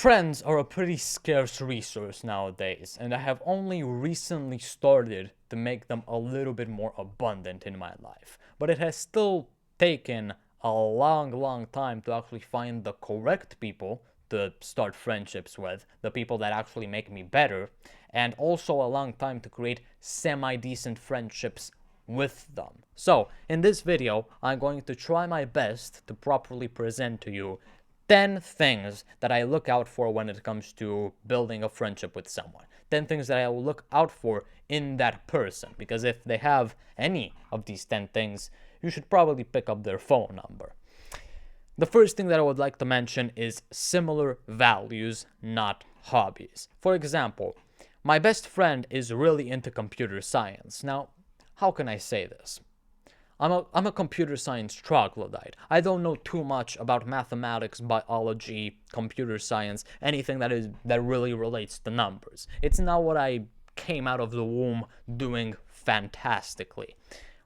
Friends are a pretty scarce resource nowadays, and I have only recently started to make them a little bit more abundant in my life. But it has still taken a long time to actually find the correct people to start friendships with, the people that actually make me better, and also a long time to create semi-decent friendships with them. So, in this video, I'm going to try my best to properly present to you 10 things that I look out for when it comes to building a friendship with someone. 10 things that I will look out for in that person. Because if they have any of these 10 things, you should probably pick up their phone number. The first thing that I would like to mention is similar values, not hobbies. For example, my best friend is really into computer science. Now, how can I say this? I'm a computer science troglodyte. I don't know too much about mathematics, biology, computer science, anything that really relates to numbers. It's not what I came out of the womb doing fantastically.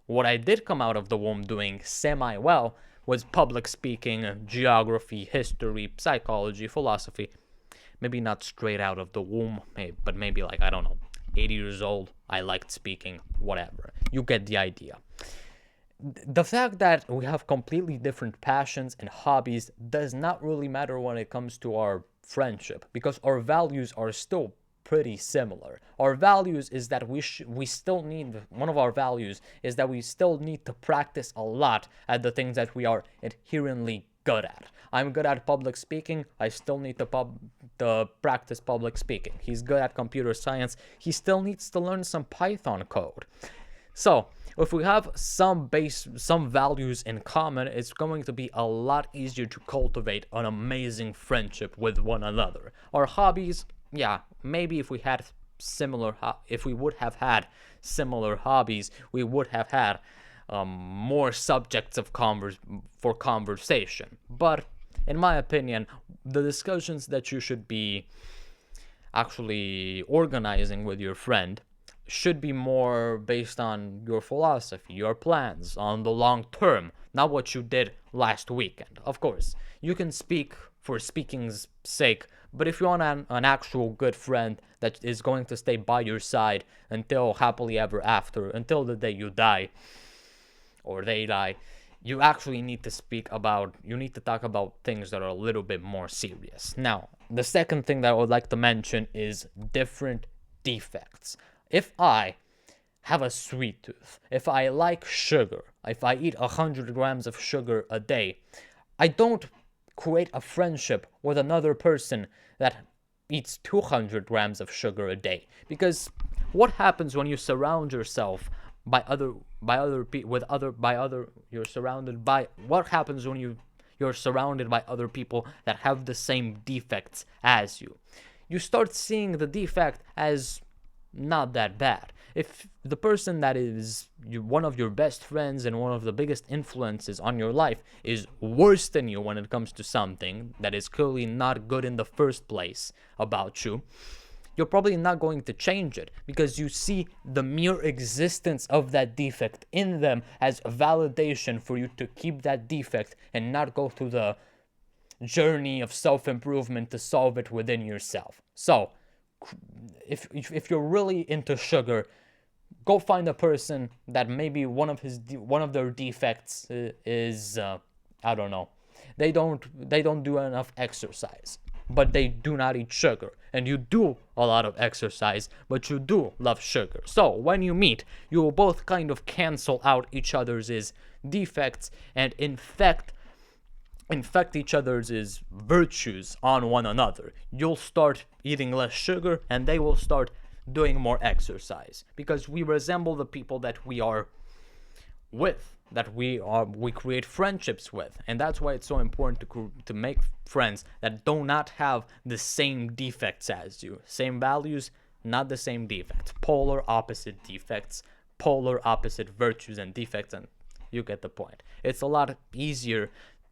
What I did come out of the womb doing semi-well was public speaking, geography, history, psychology, philosophy. Maybe not straight out of the womb, but maybe like, I don't know, 80 years old, I liked speaking, whatever. You get the idea. The fact that we have completely different passions and hobbies does not really matter when it comes to our friendship, because our values are still pretty similar. Our values is that we still need, one of our values is that we still need to practice a lot at the things that we are inherently good at. I'm good at public speaking, I still need to practice public speaking. He's good at computer science, he still needs to learn some Python code. So, if we have some values in common, it's going to be a lot easier to cultivate an amazing friendship with one another. Our hobbies, yeah, maybe if we would have had similar hobbies, we would have had more subjects for conversation. But in my opinion, the discussions that you should be actually organizing with your friend should be more based on your philosophy, your plans, on the long term, not what you did last weekend. Of course, you can speak for speaking's sake, but if you want an actual good friend that is going to stay by your side until happily ever after, until the day you die, or they die, you actually need to talk about things that are a little bit more serious. Now, the second thing that I would like to mention is different defects. If I have a sweet tooth, if I like sugar, if I eat 100 grams of sugar a day, I don't create a friendship with another person that eats 200 grams of sugar a day. Because what happens when you surround yourself what happens when you're surrounded by other people that have the same defects as you? You start seeing the defect as not that bad. If the person that is one of your best friends and one of the biggest influences on your life is worse than you when it comes to something that is clearly not good in the first place about you, you're probably not going to change it, because you see the mere existence of that defect in them as a validation for you to keep that defect and not go through the journey of self-improvement to solve it within yourself. So, if you're really into sugar, go find a person that maybe one of their defects is I don't know, they don't do enough exercise, but they do not eat sugar, and you do a lot of exercise, but you do love sugar. So when you meet, you will both kind of cancel out each other's defects and infect each other's virtues on one another. You'll start eating less sugar, and they will start doing more exercise, because we resemble the people that we are with, that we create friendships with. And that's why it's so important to make friends that do not have the same defects as you. Same values, not the same defects. Polar opposite defects, polar opposite virtues and defects, and you get the point. It's a lot easier,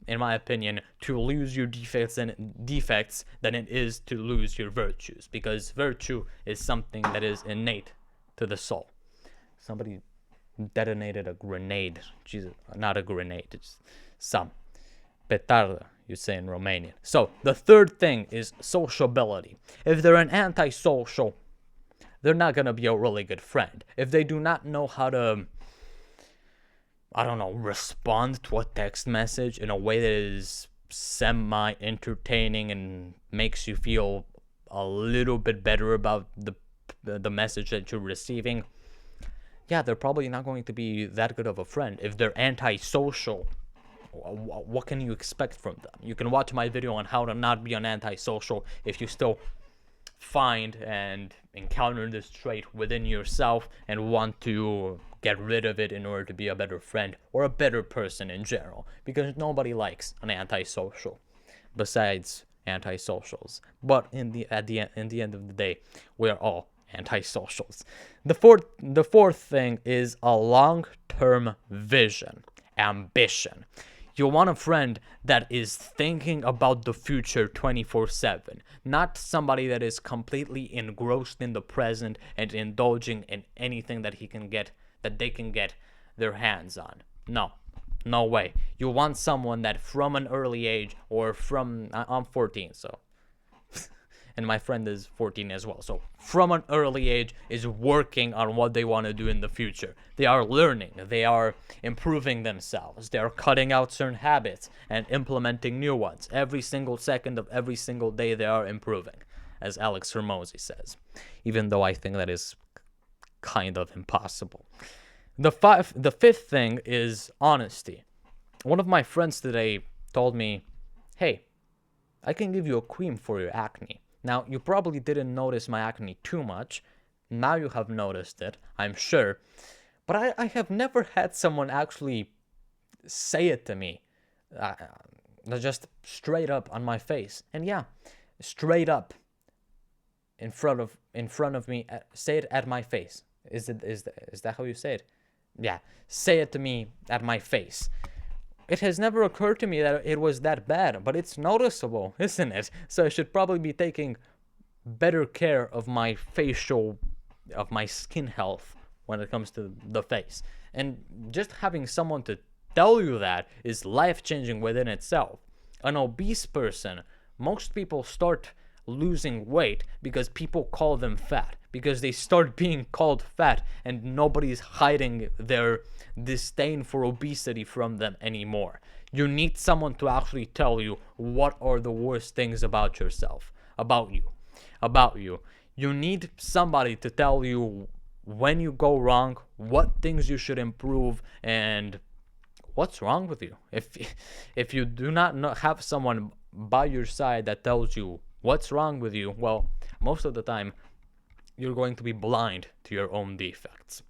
in my opinion, to lose your defects than it is to lose your virtues, because virtue is something that is innate to the soul. Somebody detonated a grenade. Jesus, not a grenade, it's some petarda. you say in Romanian. So the third thing is sociability. If they're an antisocial, they're not going to be a really good friend. If they do not know how to, I don't know, respond to a text message in a way that is semi-entertaining and makes you feel a little bit better about the message that you're receiving, yeah, they're probably not going to be that good of a friend. If they're antisocial, what can you expect from them? You can watch my video on how to not be an antisocial if you still find and encounter this trait within yourself and want to get rid of it in order to be a better friend or a better person in general, because nobody likes an antisocial besides antisocials. But in the end of the day, we are all antisocials. The fourth thing is a long-term vision, ambition. You want a friend that is thinking about the future 24/7, not somebody that is completely engrossed in the present and indulging in anything that they can get their hands on. No way. You want someone that from an early age, or I'm 14, so and my friend is 14 as well. So from an early age is working on what they want to do in the future. They are learning. They are improving themselves. They are cutting out certain habits and implementing new ones. Every single second of every single day they are improving, as Alex Hormozy says. Even though I think that is kind of impossible. The fifth thing is honesty. One of my friends today told me, hey, I can give you a cream for your acne. Now, you probably didn't notice my acne too much. Now you have noticed it, I'm sure. But I have never had someone actually say it to me. Just straight up on my face. And yeah, straight up in front of me, say it at my face. Is that how you say it? Yeah, say it to me at my face. It has never occurred to me that it was that bad, but it's noticeable, isn't it? So I should probably be taking better care of my skin health when it comes to the face. And just having someone to tell you that is life-changing within itself. An obese person, most people start losing weight because people call them fat, because they start being called fat and nobody's hiding their disdain for obesity from them anymore. You need someone to actually tell you what are the worst things about yourself, about you. You need somebody to tell you when you go wrong, what things you should improve, and what's wrong with you. If you do not have someone by your side that tells you what's wrong with you, well, most of the time, you're going to be blind to your own defects.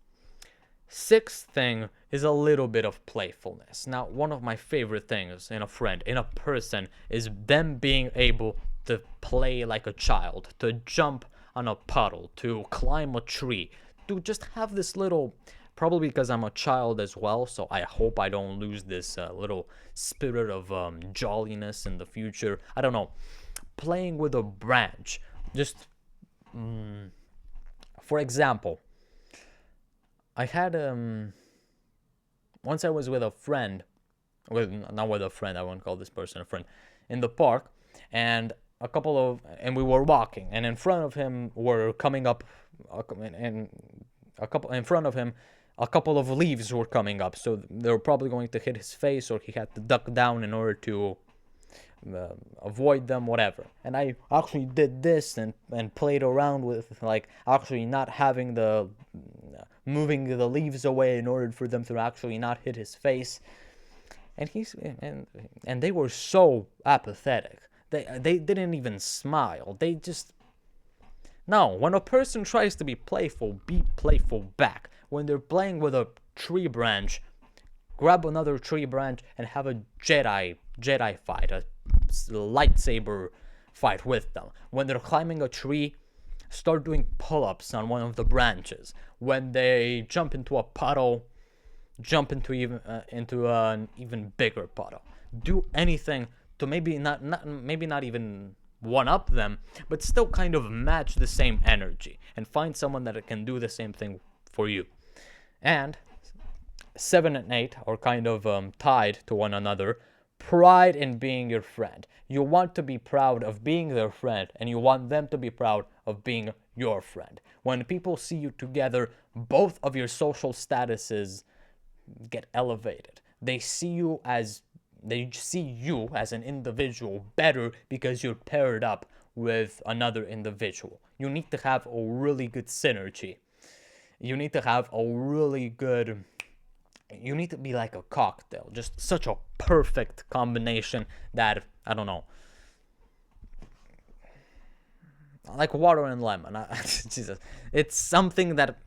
Sixth thing is a little bit of playfulness. Now, one of my favorite things in a friend, in a person, is them being able to play like a child, to jump on a puddle, to climb a tree, to just have this little, probably because I'm a child as well, so I hope I don't lose this little spirit of jolliness in the future. I don't know. Playing with a branch. Just, for example, I had, once I was with a friend, not with a friend, I won't call this person a friend, in the park, and we were walking, and in front of him were coming up, in front of him, a couple of leaves were coming up, so they were probably going to hit his face, or he had to duck down in order to avoid them, whatever. And I actually did this and played around with, like, actually not having moving the leaves away in order for them to actually not hit his face. And they were so apathetic. They didn't even smile. They just... No, when a person tries to be playful back. When they're playing with a tree branch, grab another tree branch and have a Jedi fight, a lightsaber fight with them. When they're climbing a tree, start doing pull-ups on one of the branches. When they jump into a puddle, jump into an even bigger puddle. Do anything to maybe not even one-up them, but still kind of match the same energy and find someone that can do the same thing for you. And 7 and 8 are kind of tied to one another. pride in being your friend. You want to be proud of being their friend, and you want them to be proud of being your friend. When people see you together, both of your social statuses get elevated. They see you as an individual better because you're paired up with another individual. You need to have a really good synergy. You need to have a really good you need to be like a cocktail, just such a perfect combination that, I don't know, like water and lemon. Jesus, it's something that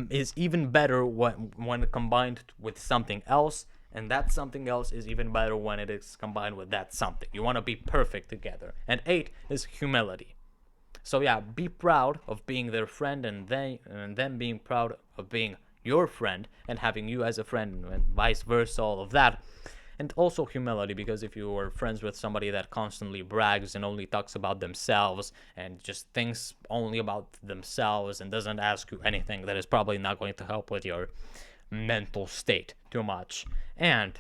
is even better when combined with something else, and that something else is even better when it is combined with that something. You want to be perfect together. And 8 is humility. So yeah, be proud of being their friend, and them being proud of being your friend and having you as a friend, and vice versa, all of that. And also humility, because if you are friends with somebody that constantly brags and only talks about themselves and just thinks only about themselves and doesn't ask you anything, that is probably not going to help with your mental state too much. And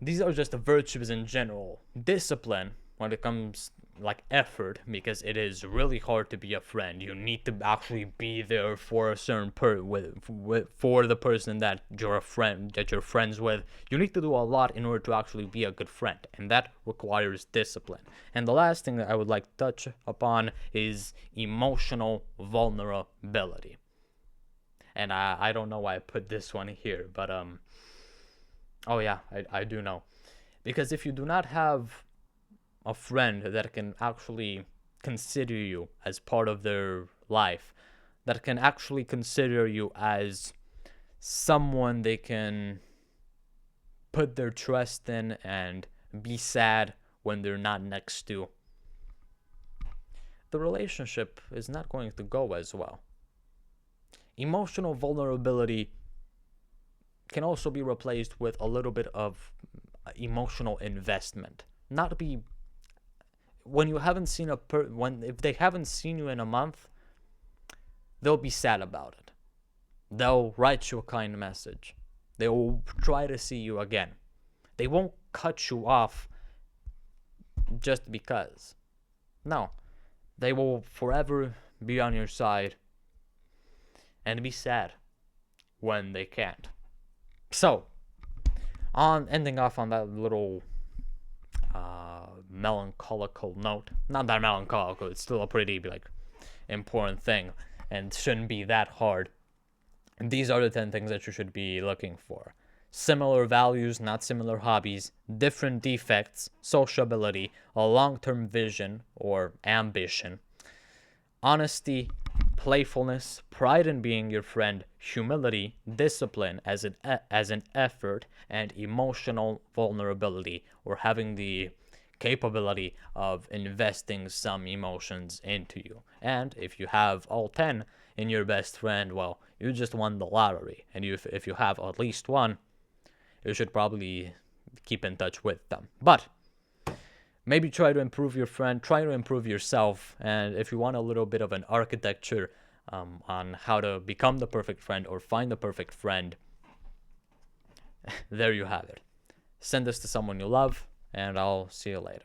these are just the virtues in general. Discipline, when it comes like effort, because it is really hard to be a friend. You need to actually be there for a certain for the person that you're friends with. You need to do a lot in order to actually be a good friend, and that requires discipline. And the last thing that I would like to touch upon is emotional vulnerability. And I don't know why I put this one here, but oh yeah, I do know. Because if you do not have a friend that can actually consider you as part of their life, that can actually consider you as someone they can put their trust in and be sad when they're not next to, the relationship is not going to go as well. Emotional vulnerability can also be replaced with a little bit of emotional investment. Not be when you haven't seen if they haven't seen you in a month, they'll be sad about it. They'll write you a kind message. They will try to see you again. They won't cut you off just because. No, they will forever be on your side and be sad when they can't. So, on ending off on that little melancholical note, not that melancholical, it's still a pretty important thing and shouldn't be that hard. And these are the 10 things that you should be looking for: similar values, not similar hobbies, different defects, sociability, a long-term vision or ambition, honesty, playfulness, pride in being your friend, humility, discipline as an effort, and emotional vulnerability, or having the capability of investing some emotions into you. And if you have all 10 in your best friend, well, you just won the lottery. And if you have at least one, you should probably keep in touch with them. But maybe try to improve your friend, try to improve yourself, and if you want a little bit of an architecture on how to become the perfect friend or find the perfect friend, there you have it. Send this to someone you love, and I'll see you later.